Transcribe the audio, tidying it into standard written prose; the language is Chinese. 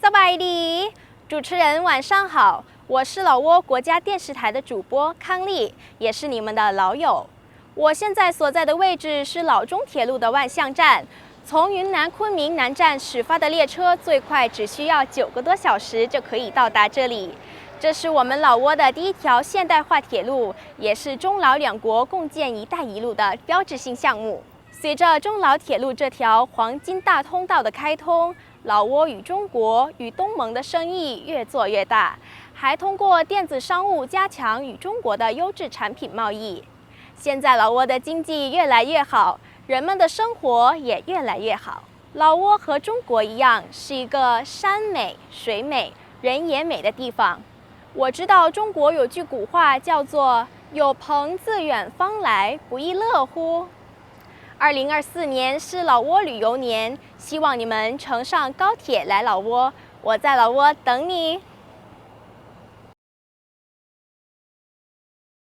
萨瓦迪，主持人晚上好，我是老挝国家电视台的主播康丽，也是你们的老友。我现在所在的位置是老中铁路的万象站，从云南昆明南站始发的列车最快只需要9个多小时就可以到达这里。这是我们老挝的第一条现代化铁路，也是中老两国共建“一带一路”的标志性项目。随着中老铁路这条黄金大通道的开通，老挝与中国与东盟的生意越做越大，还通过电子商务加强与中国的优质产品贸易。现在老挝的经济越来越好，人们的生活也越来越好。老挝和中国一样，是一个山美、水美、人也美的地方。我知道中国有句古话叫做“有朋自远方来，不亦乐乎”。2024年是老挝旅游年，希望你们乘上高铁来老挝，我在老挝等你。